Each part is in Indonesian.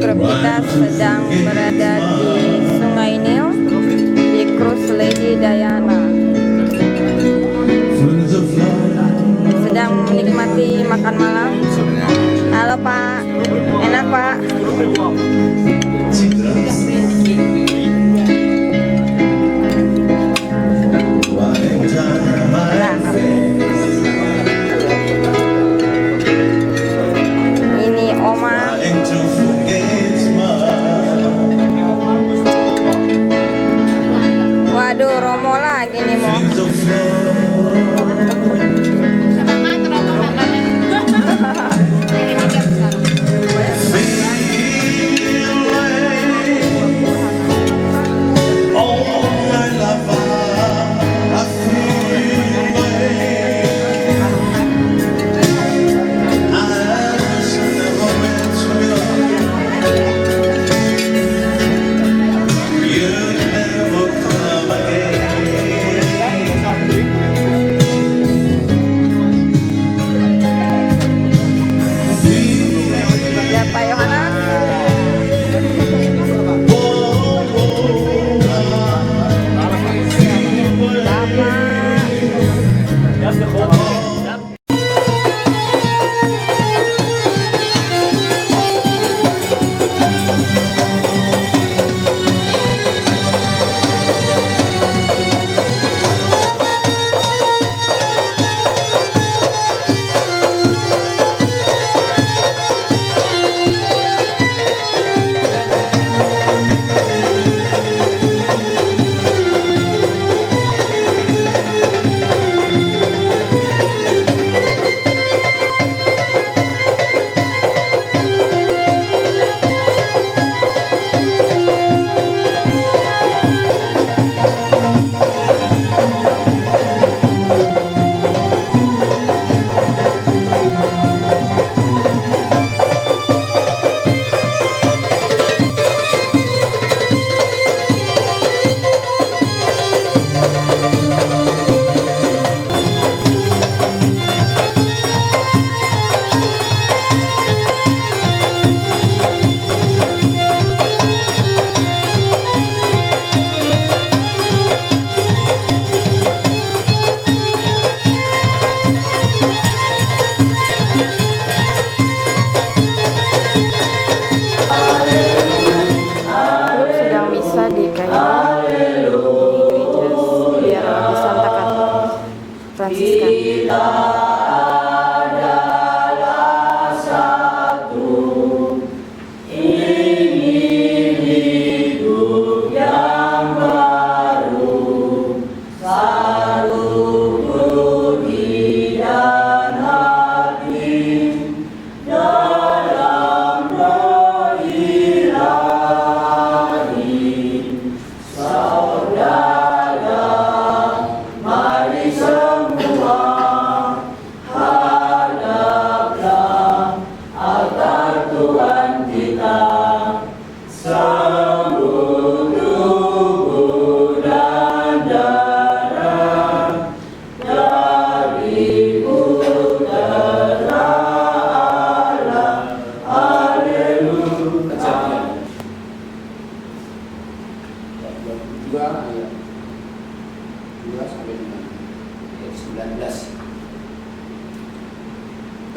grup kita sedang berada di Sungai Nil di Cruise Lady Diana. Sedang menikmati makan malam. Halo Pak, enak Pak? Ini Oma. Waduh, Romo lagi nih Mo.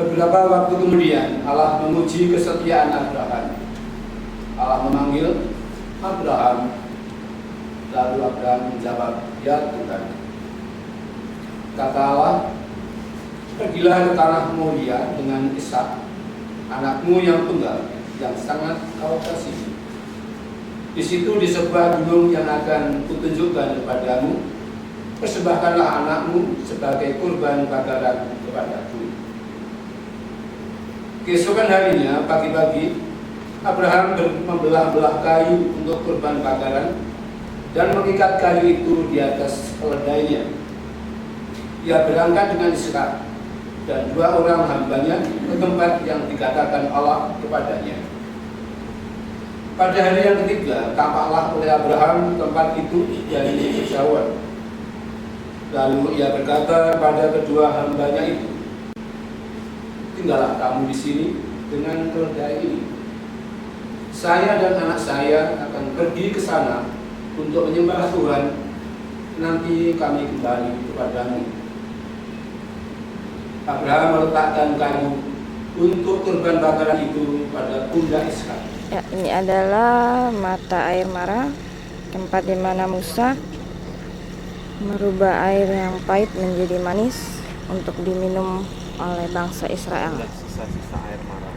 Beberapa waktu kemudian Allah menguji kesetiaan Abraham. Allah memanggil Abraham. Lalu Abraham menjawab, "Ya Tuhan." Kata Allah, "Pergilah ke tanah Moria dengan Ishak, anakmu yang tunggal, yang sangat kau kasihi. Di situ di sebuah gunung yang akan kutunjukkan kepadamu, persembahkanlah anakmu sebagai kurban bakaran kepadaku." Keesokan harinya pagi-pagi Abraham membelah-belah kayu untuk kurban bakaran dan mengikat kayu itu di atas keledainya. Ia berangkat dengan Ishak dan dua orang hambanya ke tempat yang dikatakan Allah kepadanya. Pada hari yang ketiga tampaklah oleh Abraham tempat itu dari kejauhan. Lalu ia berkata pada kedua hambanya itu, "Tinggallah kamu di sini dengan keledai ini. Saya dan anak saya akan pergi ke sana untuk menyembah Tuhan. Nanti kami kembali kepadamu. Abraham meletakkan kayu untuk kurban bakaran itu pada pundak Ishak. Ya, ini adalah mata air Mara, tempat di mana Musa merubah air yang pahit menjadi manis untuk diminum oleh bangsa Israel. Sisa-sisa air Mara.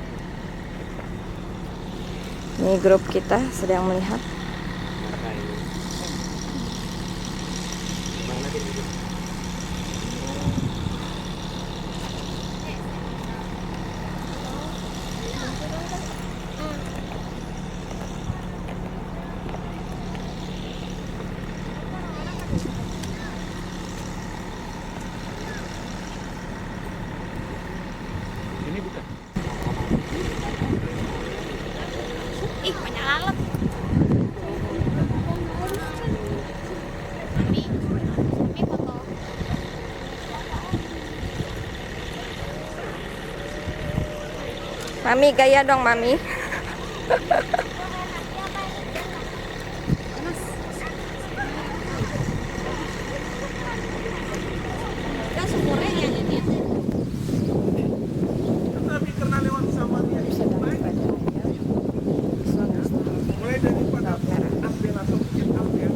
Ini grup kita sedang melihat. Ini bukan. Ih, banyak lalat. Mami, Mami foto. Mami, gaya dong Mami. Kan sumurnya ya jadi. Tapi karena lewat Samaria mulai daripada Abel atau Bukit Abel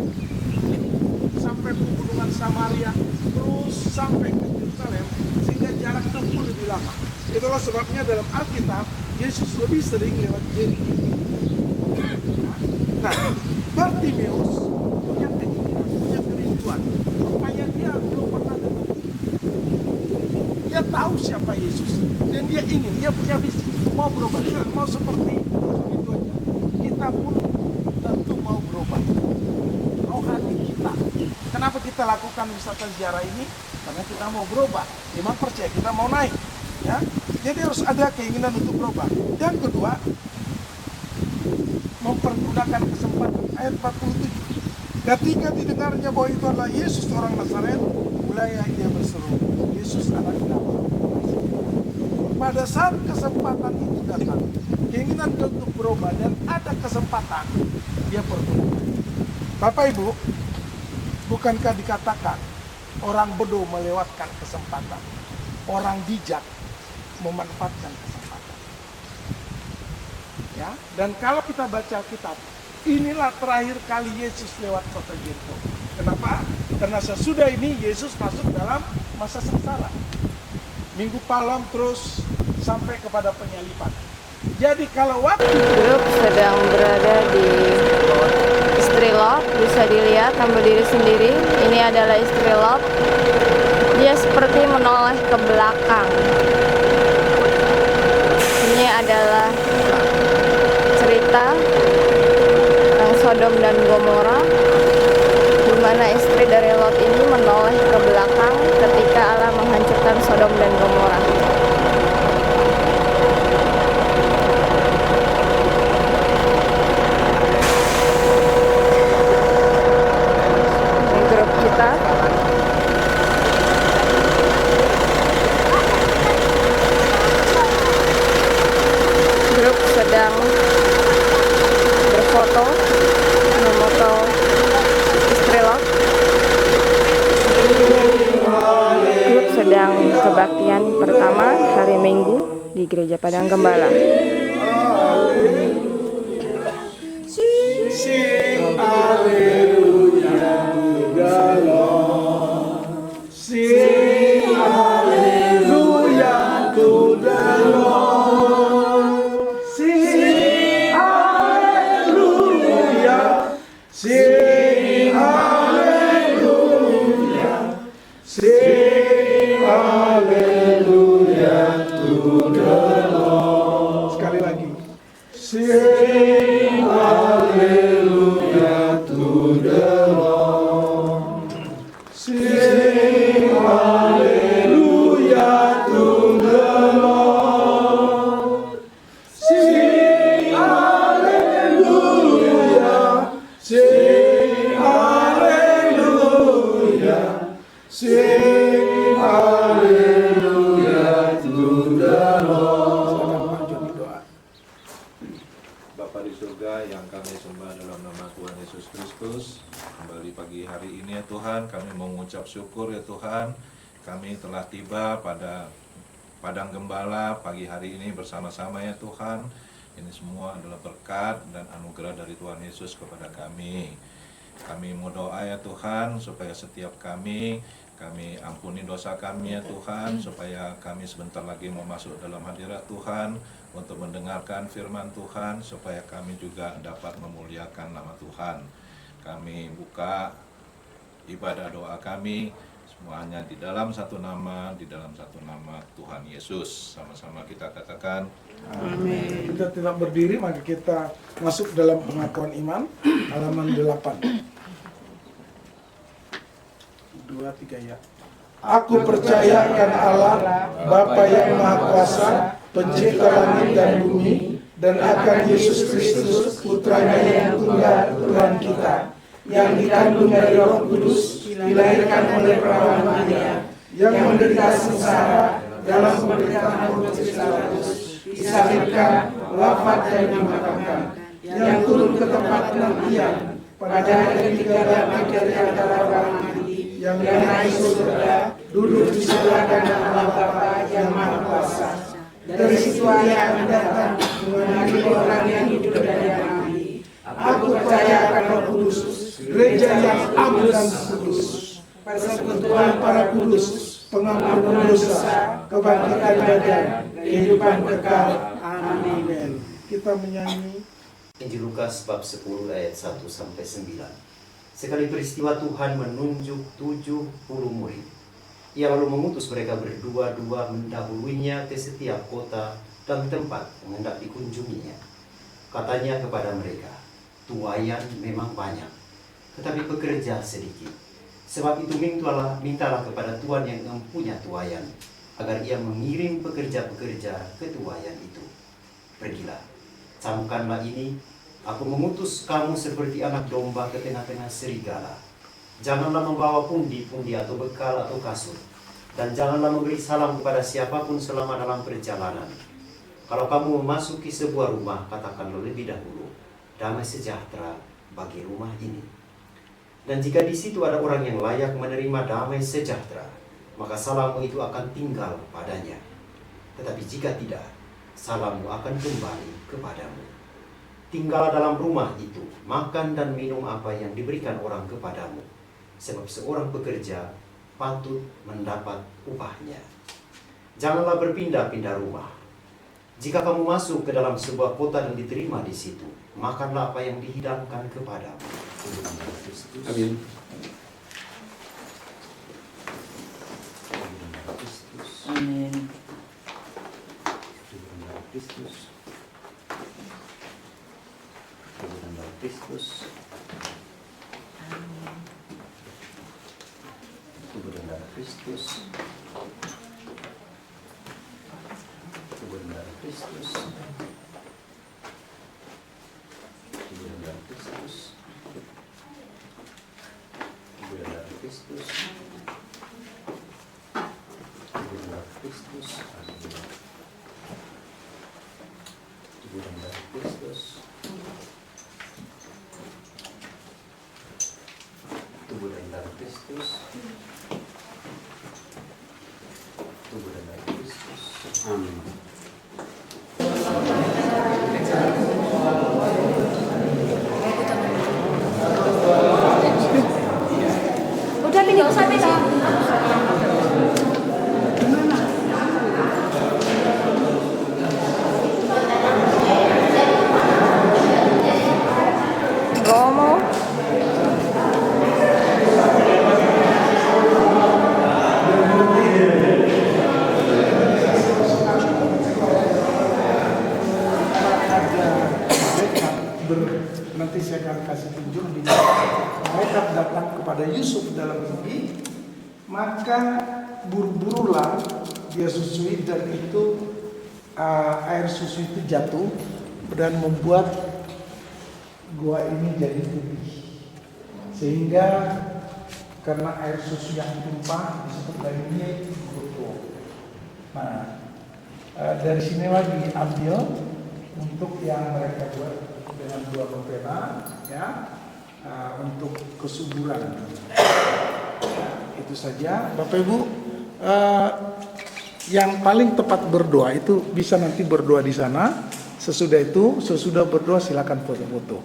sampai pegunungan Samaria terus sampai ke Yerusalem sehingga jarak tempuh lebih lama. Itulah sebabnya dalam Alkitab Yesus lebih sering lewat Yeriko. Nah, Bartimeus punya keinginan, punya kerinduan supaya dia belum pernah dengar. Dia tahu siapa Yesus dan dia ingin, dia punya visi mau berubah, mau seperti itu aja. Kita pun tentu mau berubah. Rohani kita. Kenapa kita lakukan wisata ziarah ini? Karena kita mau berubah. Iman percaya kita mau naik. Ya, jadi harus ada keinginan untuk berubah. Dan kedua, mempergunakan kesempatan ayat 47. Ketika didengarnya bahwa itu adalah Yesus orang Nazaret, mulai dia berseru, Yesus anak Daud. Pada saat kesempatan itu datang, keinginan dia untuk berubah dan ada kesempatan, dia pergunakan. Bapak Ibu, bukankah dikatakan orang bodoh melewatkan kesempatan, orang bijak memanfaatkan kesempatan. Ya, dan kalau kita baca kitab, inilah terakhir kali Yesus lewat kota Yeriko. Kenapa? Karena sesudah ini Yesus masuk dalam masa sengsara. Minggu Palem terus sampai kepada penyaliban. Jadi kalau waktu Grup sedang berada di istri lot, bisa dilihat dan berdiri sendiri. Ini adalah istri lot. Dia seperti menoleh ke belakang. Ini adalah cerita tentang Sodom dan Gomora, di mana istri dari Lot ini menoleh ke belakang ketika Allah menghancurkan Sodom dan Gomora. Ini grup kita. Grup sedang berfoto, memoto istri Lot. Grup sedang kebaktian pertama hari Minggu di Gereja Padang Gembala. sing haleluya to the Lord. Sing haleluya to the Lord. Sing haleluya. Sing haleluya. Sing haleluya to the Lord. Sekali lagi. Sing haleluya to the mengucap syukur ya Tuhan, kami telah tiba pada Padang Gembala pagi hari ini bersama-sama ya Tuhan. Ini semua adalah berkat dan anugerah dari Tuhan Yesus kepada kami. Kami mau doa ya Tuhan supaya setiap kami ampuni dosa kami ya Tuhan, supaya kami sebentar lagi mau masuk dalam hadirat Tuhan untuk mendengarkan firman Tuhan, supaya kami juga dapat memuliakan nama Tuhan. Kami buka ibadah doa kami semuanya di dalam satu nama Tuhan Yesus. Sama-sama kita katakan Amin. Kita tidak berdiri, maka kita masuk dalam pengakuan iman halaman 8. 2, 3 ya. Aku percaya akan Allah, Bapa yang Maha Kuasa, Pencipta langit dan bumi, dan akan Yesus Kristus, Putranya yang tunggal, Tuhan kita, yang dikandung dari Roh Kudus, dilahirkan oleh perawan Maria, yang menderita sengsara dalam pemerintahan Pontius Pilatus, disalibkan, wafat dan dimakamkan, yang turun ke tempat kematian, pada hari ketiga bangkit dari antara orang mati, yang naik surga, duduk di sebelah kanan Allah Bapa yang Maha Kuasa. Dari situ Ia akan datang mengadili orang yang hidup dan yang mati. Aku percaya akan Roh Kudus, gereja yang am dan kudus, persekutuan para kudus, pengampunan dosa, kebangkitan badan, kehidupan kekal. Amin. Kita menyanyi Injil Lukas bab 10 ayat 1 sampai 9. Sekali peristiwa Tuhan menunjuk 70 murid. Ia lalu mengutus mereka berdua-dua mendahuluinya ke setiap kota dan tempat yang hendak dikunjunginya. Katanya kepada mereka, tuaian memang banyak, tetapi pekerja sedikit. Sebab itu mintalah kepada Tuhan yang mempunyai tuaian, agar ia mengirim pekerja-pekerja ke tuaian itu. Pergilah, camkanlah ini, aku mengutus kamu seperti anak domba ke tengah-tengah serigala. Janganlah membawa pundi-pundi atau bekal atau kasut, dan janganlah memberi salam kepada siapapun selama dalam perjalanan. Kalau kamu memasuki sebuah rumah, katakanlah lebih dahulu, damai sejahtera bagi rumah ini. Dan jika di situ ada orang yang layak menerima damai sejahtera, maka salammu itu akan tinggal padanya. Tetapi jika tidak, salammu akan kembali kepadamu. Tinggallah dalam rumah itu, makan dan minum apa yang diberikan orang kepadamu, sebab seorang pekerja patut mendapat upahnya. Janganlah berpindah-pindah rumah. Jika kamu masuk ke dalam sebuah kota dan diterima di situ, makanlah apa yang dihidangkan kepadamu. Amin. Amin. Kristus. Kristus. Tubuh dan darah Kristus. Tubuh dan darah Kristus. Tubuh dan darah Kristus. Tubuh dan darah Kristus. Tubuh dan darah Kristus. Tubuh dan darah Kristus. Tubuh dan darah Kristus. Tubuh dan darah Kristus. Amin. Udah Bi, nggak usah pegang. Gomo. nanti saya akan kasih tunjuk di mereka datang kepada Yusuf dalam mimpi, maka buru-burulah dia susui, dan itu air susu itu jatuh dan membuat gua ini jadi putih, sehingga karena air susu yang tumpah disebut dari ini goto. Nah, dari sini lagi ambil untuk yang mereka buat dengan 2 novena ya, untuk kesuburan. itu saja. Bapak Ibu, yang paling tepat berdoa itu bisa nanti berdoa di sana. Sesudah berdoa silakan foto-foto.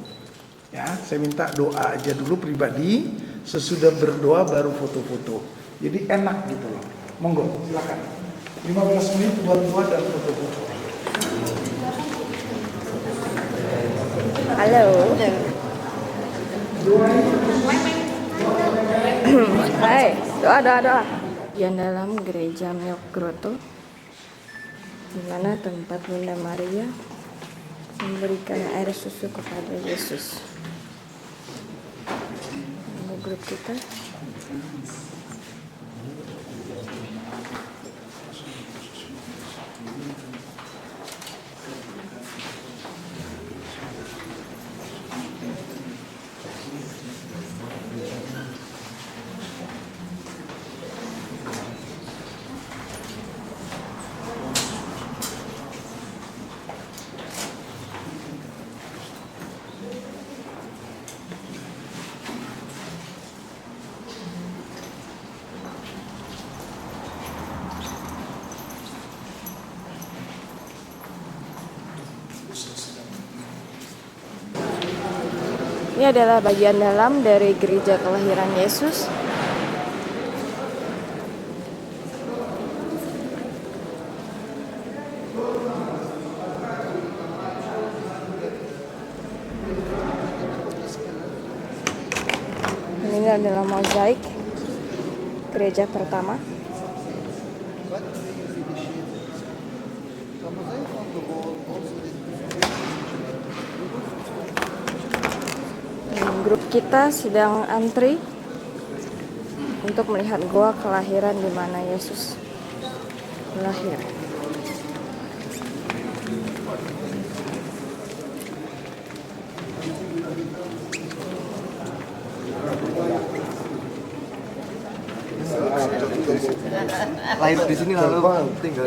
Ya, saya minta doa aja dulu pribadi. Sesudah berdoa baru foto-foto. Jadi enak gitu loh. Monggo, silakan. 15 menit buat doa dan foto-foto. Halo. Hai, doa. Yang dalam gereja Milk Grotto, di mana tempat Bunda Maria memberikan air susu kepada Yesus. Ini grup kita. Ini adalah bagian dalam dari gereja kelahiran Yesus. Ini adalah mozaik gereja pertama. Grup kita sedang antri untuk melihat goa kelahiran di mana Yesus lahir. Lahir di sini lalu tinggal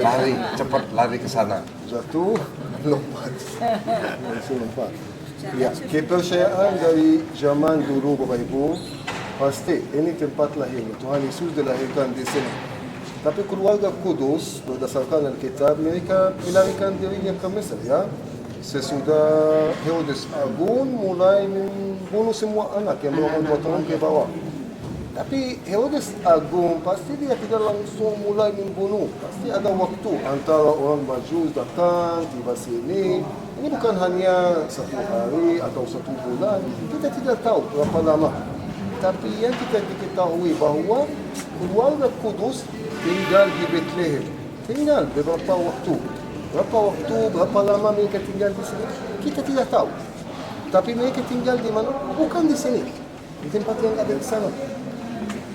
cepat lari ke sana. Jatuh, lompat. Langsung lompat. Ya, kepercayaan dari zaman dulu Bapak Ibu, pasti ini tempat lahir. Tuhan Yesus dilahirkan di sini. Tapi keluarga Kudus berdasarkan Alkitab mereka melarikan dirinya ke Mesir ya. Sesudah Herodes Agung mulai membunuh semua anak yang berumur 2 tahun ke bawah. Tapi Herodes Agung pasti dia tidak langsung mulai membunuh. Pasti ada waktu antara orang Majus datang tiba sini. Ini bukan hanya 1 hari atau 1 bulan. Kita tidak tahu berapa lama. Tapi yang kita ketahui bahawa keluarga Kudus tinggal di Bethlehem. Tinggal beberapa waktu. Berapa lama mereka tinggal di sini? Kita tidak tahu. Tapi mereka tinggal di mana? Bukan di sini. Di tempat yang ada di sana.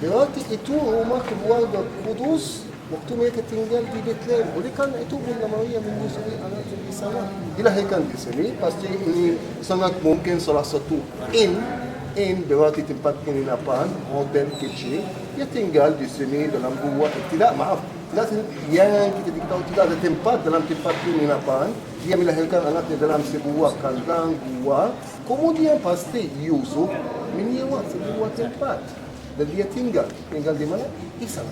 Berarti itu rumah keluarga Kudus waktu mereka tinggal di Bethlehem. Oleh karena itu Bunda Maria menyusui anaknya di sana. Dilahirkan di sini. Pasti ini sangat mungkin salah satu in berarti tempat penginapan, hotel kecil. Dia tinggal di sini dalam gua. Yang kita tahu tidak ada tempat dalam tempat penginapan. Dia melahirkan anaknya dalam sebuah kandang gua. Kemudian pasti Yusuf menyewa sebuah tempat. Dan dia tinggal di mana? Di sana.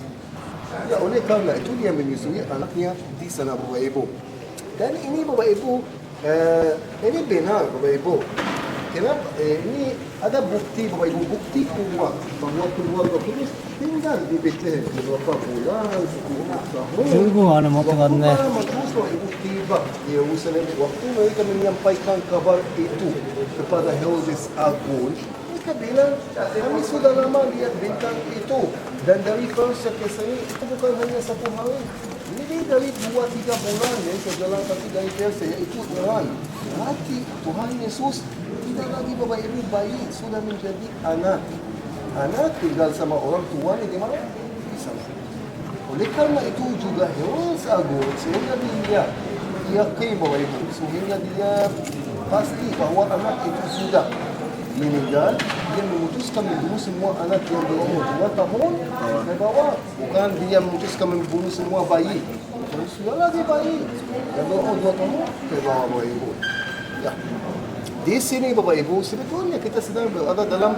Ya, oleh karena itu dia menyusui anaknya di sana Bapak Ibu. Dan ini Bapak Ibu, ini benar Bapak Ibu. Kenapa? Ini ada bukti Bapak Ibu, bukti kuat bahwa keluarga Kudus tinggal di Bethlehem beberapa bulan, 10 tahun. Terus Bapak Ibu tiba di Yerusalem waktu mereka menyampaikan kabar itu kepada Herodes Agung. Mereka bilang, kami sudah lama lihat bintang itu. Dan dari Persia ke sini, itu bukan hanya 1 hari. Ini dari 2-3 bulan ya, jalan kaki dari Persia, yaitu Iran. Berarti Tuhan Yesus tidak lagi Bapak Ibu bayi, sudah menjadi anak. Anak tinggal sama orang tuanya di mana? Di sana. Oleh karena itu juga Herodes Agung, sehingga dia yakin Bapak Ibu, sehingga dia pasti bahwa anak itu sudah meninggal, dia memutuskan membunuh semua anak yang berumur 2 tahun ke bawah. Bukan dia memutuskan membunuh semua bayi. Sudah lagi bayi yang berumur 2 tahun ke bawah Bapak Ibu. Ya. Di sini Bapak Ibu, sebetulnya kita sedang berada dalam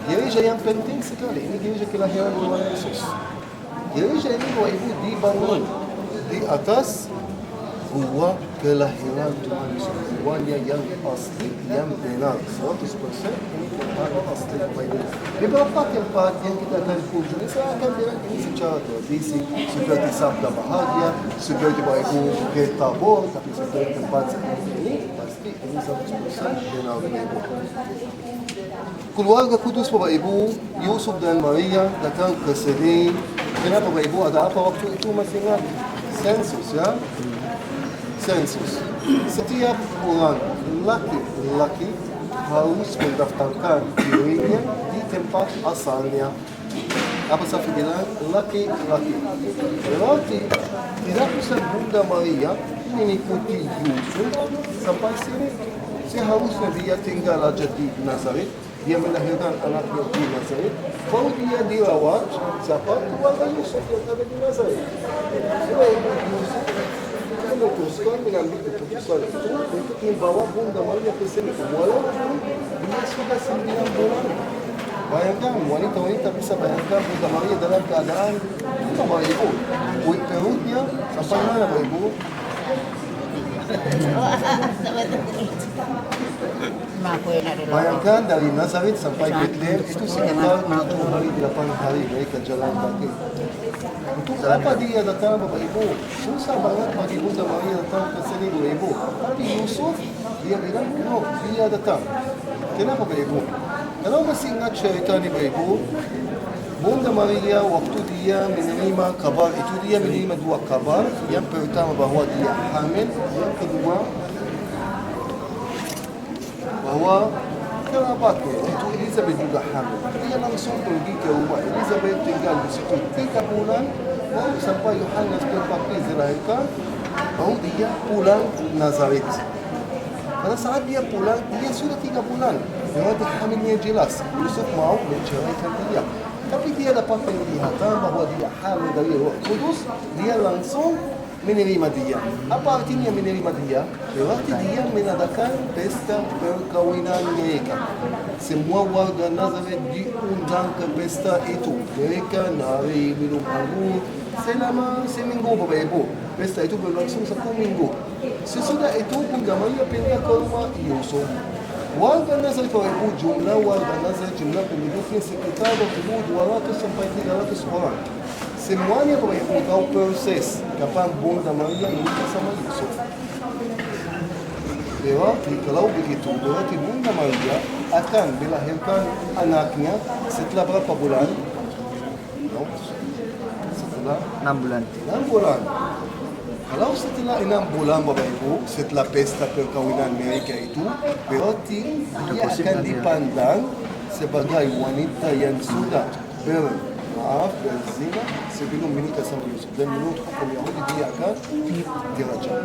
gereja yang penting sekali. Ini gereja kelahiran Tuhan Yesus. Gereja ini Bapak Ibu dibangun di atas gua kelahiran Tuhan Yesus. Guanya yang asli, yang benar 100%. Ini tempat asli Bapak Ibu. Beberapa tempat yang kita akan kunjungi, saya akan bilang ini secara tradisi, seperti Sabda Bahagia, seperti Bapak Ibu Kereta Bor, tapi seperti tempat seperti ini, pasti ini 100% benar Bapak Ibu. Keluarga kudus Bapak Ibu, Yusuf dan Maria datang ke sini. Kenapa Bapak Ibu? Ada apa waktu itu masih ingat? Sensus ya? Sensus. Setiap orang lelaki harus mendaftarkan dirinya di tempat asalnya. Apa saya bilang? Laki-laki. Berarti tidak bisa Bunda Maria mengikuti Yusuf sampai sini. Seharusnya dia tinggal aja di Nazaret. Dia melahirkan anaknya di Nazaret. Kalau dia dirawat, siapa? Keluarga Yusuf yang ada di Nazaret. Keluarga Yusuf memutuskan mengambil keputusan itu untuk membawa Bunda Maria ke sini. Walaupun dia sudah 9 bulan. Bayangkan, wanita-wanita bisa bayangkan Bunda Maria dalam keadaan apa Bapak Ibu? Perutnya sampai mana Bapak Ibu? Bayangkan dari Nazaret sampai Bethlehem itu sekitar 7 hari 8 hari mereka jalan kaki. Untuk apa dia datang Bapak Ibu? Susah banget bagi Bunda Maria datang ke sini Bapak Ibu. Tapi Yusuf dia bilang no, dia datang. Kenapa Bapak Ibu? Kalau masih ingat cerita ni Bapak Ibu, Bunda Maria waktu dia menerima kabar itu, dia menerima 2 kabar. Yang pertama bahwa dia hamil, yang kedua bahwa kerabatnya itu Elizabeth juga hamil. Dia langsung pergi ke rumah Elizabeth, tinggal di situ 3 bulan. Baru sampai Yohanes Pembaptis dilahirkan, baru dia pulang Nazaret. Pada saat dia pulang, dia sudah 3 bulan. Berarti hamilnya jelas. Yusuf mau menceraikan dia. Tapi dia dapat penglihatan bahwa dia hamil dari Roh Kudus, dia langsung menerima dia. Apa artinya menerima dia? Berarti dia mengadakan pesta perkawinan mereka. Semua warga Nazaret diundang ke pesta itu. Mereka nari, minum anggur selama seminggu Bapak Ibu. Pesta itu berlangsung 1 minggu. Sesudah itu Bunda Maria pindah ke rumah Yusuf. Warga Nazaret Bapak Ibu, jumlah warga Nazaret, jumlah penduduknya sekitar 200 sampai 300 orang. Semuanya Bapak Ibu tahu persis kapan Bunda Maria menikah sama Yusuf. Berarti kalau begitu, berarti Bunda Maria akan melahirkan anaknya setelah berapa bulan? Setelah 6 bulan. 6 bulan. Kalau setelah 6 bulan Bapak Ibu, setelah pesta perkawinan mereka itu, berarti dia akan dipandang sebagai wanita yang sudah berzina sebelum menikah sama Yusuf. Dan menurut hukum Yahudi dia akan dirajam.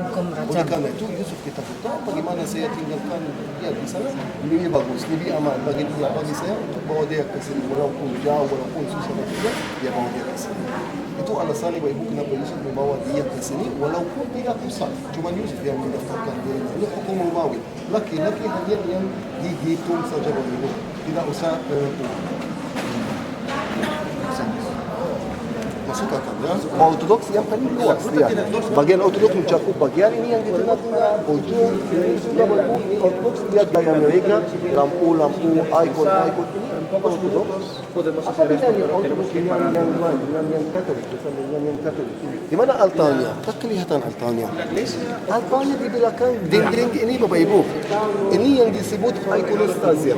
Oleh karena itu Yusuf kita kata, bagaimana saya tinggalkan dia di sana lebih bagus, lebih aman bagi dia, bagi saya untuk bawa dia ke sini. Walaupun jauh, walaupun susah bagi dia bawa dia ke sini. Itu alasannya Bapak Ibu kenapa Yusuf membawa dia ke sini walaupun tidak usah. Cuma Yusuf yang mendaftarkan dia. Ini hukum Romawi. Laki-laki hanya yang dihitung saja Bapak Ibu. Tidak usah perempuan. Masuk akal ya. Ortodoks yang paling luas dia. Bagian Ortodoks mencakup bagian ini yang di tengah-tengah, ujung, ini sudah Bapak Ibu. Ortodoks lihat gaya mereka, lampu-lampu, ikon-ikon ini Ortodoks. Apa bedanya Ortodoks dengan yang Katolik? Dengan yang Katolik. Di mana altarnya? Tak kelihatan altarnya. Altarnya di belakang dinding ini Bapak Ibu. Ini yang disebut ikonostasia.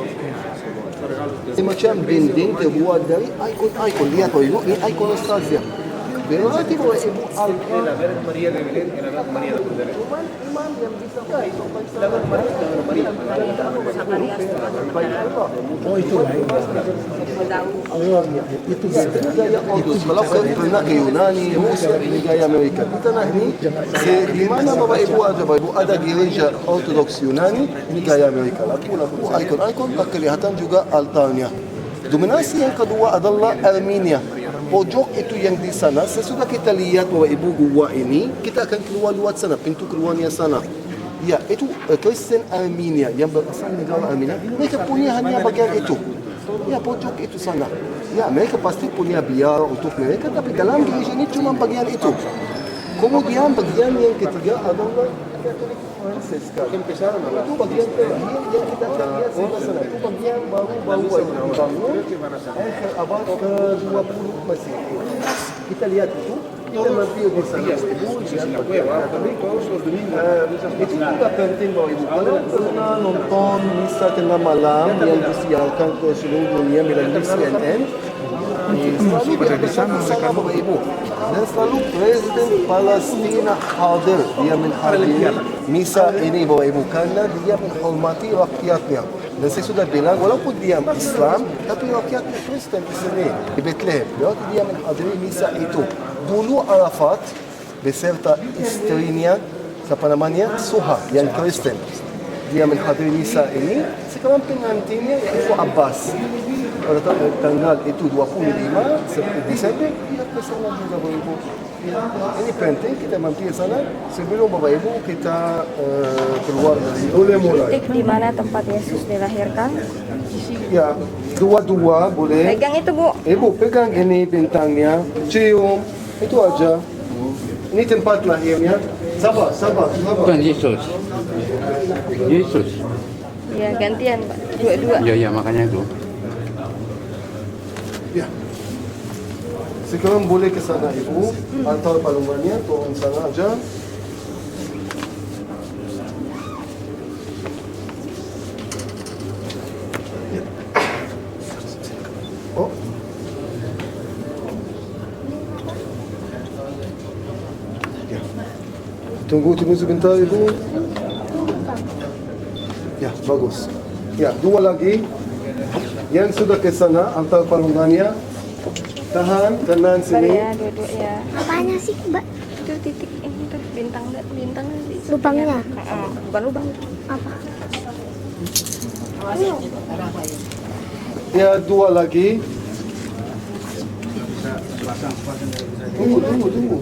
Semacam dinding terbuat dari ikon-ikon. Lihat Bapak Ibu, ini ikonostasia. Berarti Bapak Ibu altar. Imam yang bisa oh itu itu gaya Ortodoks. Kalau pernah ke Yunani, ini gaya Amerika. Di tanah ini, di mana Bapak Ibu ada gereja Ortodoks Yunani, ini gaya Amerika. Lampu-lampu, ikon-ikon, tak kelihatan juga altarnya. Dominasi yang kedua adalah Armenia. Pojok itu yang di sana, sesudah kita lihat Bapak Ibu gua ini, kita akan keluar luar sana, pintu keluarnya sana. Ya, itu Kristen Armenia yang berasal negara Armenia. Mereka punya hanya bagian itu. Ya, pojok itu sana. Ya, mereka pasti punya biar untuk mereka, tapi dalam gereja ini cuma bagian itu. Kemudian bagian yang ketiga adalah Katolik Franciscan. Itu bagian terakhir yang kita lihat sebelah sana. Itu bagian baru dibangun akhir abad ke-20 Masih. Kita lihat itu. Kita mampir di sana. Itu juga penting Bapak Ibu. Kalau pernah nonton misa tengah malam yang disiarkan ke seluruh dunia melalui CNN, selalu di sana Bapak Ibu. Dan selalu Presiden Palestina hadir. Dia menghadiri misa ini Bapak Ibu karena dia menghormati rakyatnya. Dan saya sudah bilang walaupun dia Islam, tapi rakyatnya Kristen di sini di Bethlehem. Berarti dia menghadiri misa itu. Dulu Arafat beserta istrinya, siapa namanya, Suha yang Kristen. Dia menghadiri misa ini. Sekarang pengantinnya yaitu Abbas. Pada tanggal itu 25 Desember dia ke sana juga Bapak Ibu. Ini penting kita mampir sana sebelum Bapak Ibu kita keluar dari Titik di mana tempat Yesus dilahirkan. Ya, dua-dua boleh. Pegang itu Bu. Ibu pegang ini bintangnya, cium, itu aja. Ini tempat lahirnya. Sabar. Bukan Yesus. Yesus. Ya gantian Pak. Dua-dua. Ya makanya itu. Ya. Sekarang boleh ke sana Ibu. Antar palungannya turun sana aja. Ya. Oh. Ya. Tunggu sebentar Ibu. Ya, bagus. Ya, dua lagi. Yang sudah ke sana, antar palungannya. Tahan, kanan sini. Ya, dua-dua ya. Apanya sih, Mbak? Itu titik ini tuh bintang di Lubangnya? Bukan lubang. Apa? Ya, dua lagi. Tunggu.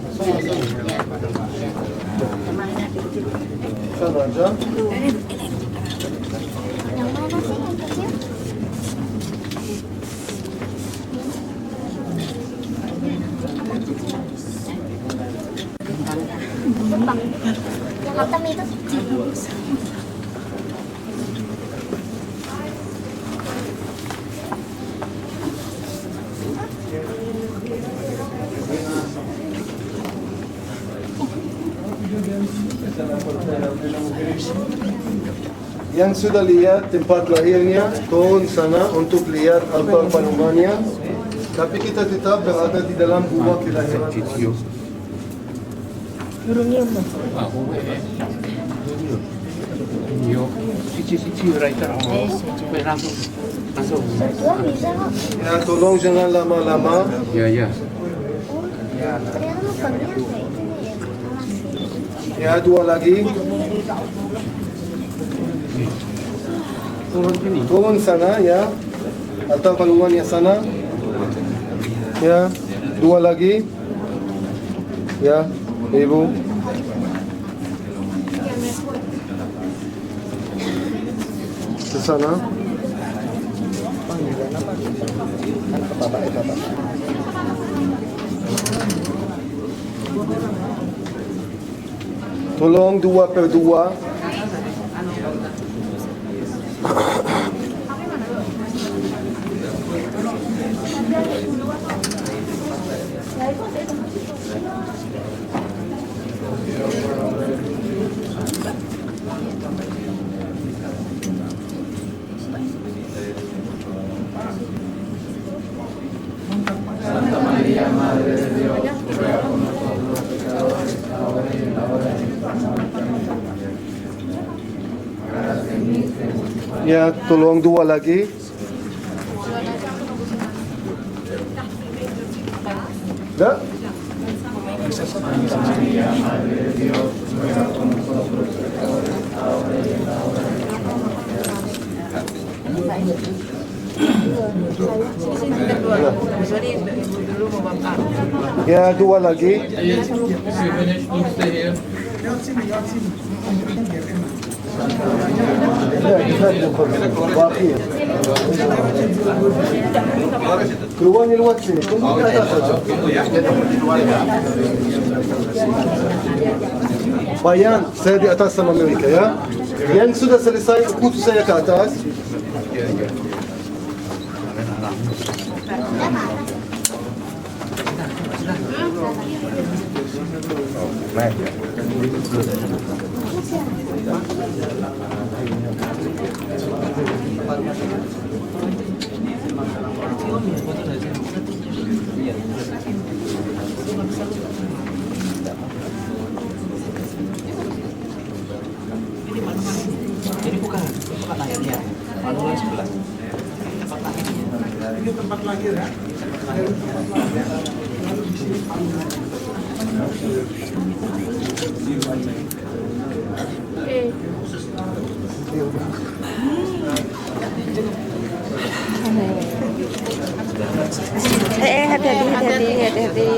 Sana aja. Yang mana sih yang kecil? Jepang. Yang hitam itu. Yang sudah lihat tempat lahirnya, turun sana untuk lihat altar palungannya. Tapi kita tetap berada di dalam gua kelahiran. Berdua bisa kok. Ya, tolong jangan lama-lama. Ya. Ternyata lubangnya kayak ini ya. Ya, dua lagi. Turun sana ya. Altar palungannya sana. Ya, dua lagi. Ya, Ibu. Ke sana. Tolong 2/2. Ya, tolong dua lagi. Dah? Sorry, dulu mau makan. Ya, dua lagi. Keluarnya lewat sini. Tunggu di atas saja. Bayan, saya di atas sama mereka ya. Yang sudah selesai, ikuti saya ke atas. Jadi bukan tempat lahirnya. Manual sebelah. Ini tempat lahir ya. Hati-hati.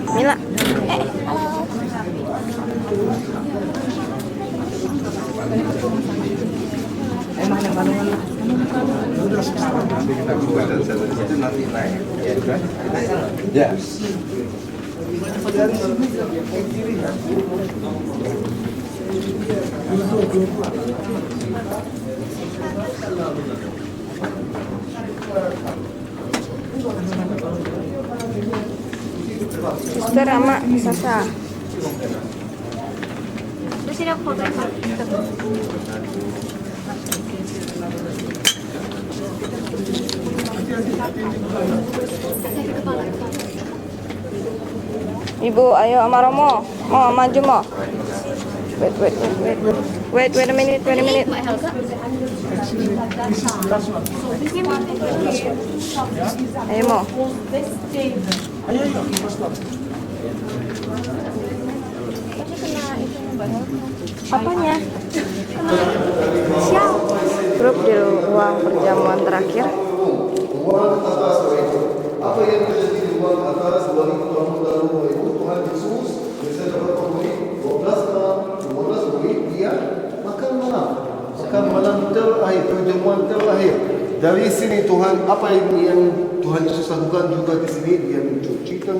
Mila. Nanti kita buka dan itu nanti naik. Ya. Suster sama Sasa. Terus ini aku foto. Ibu, ayo sama Romo. Mau maju mau. Wait a minute. Mbak Helga. Ayo mau. Ayo, Mas Tom. Apanya? Siap. Grup di ruang perjamuan terakhir. Ruang atas itu. Apa yang terjadi di ruang atas, ruang itu dalam rumah itu Tuhan Yesus biasa dapat memenuhi 12 murid dia makan malam terakhir, perjamuan terakhir. Dari sini Tuhan, apa yang Tuhan Yesus lakukan juga di sini, dia mencuci kaki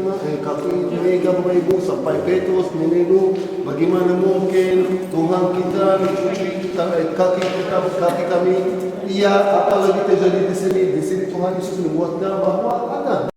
mereka Bapak Ibu sampai Petrus meneluh bagaimana mungkin Tuhan kita mencuci kaki kami. Iya, apalagi terjadi di sini. Di sini Tuhan Yesus membuat bahwa ada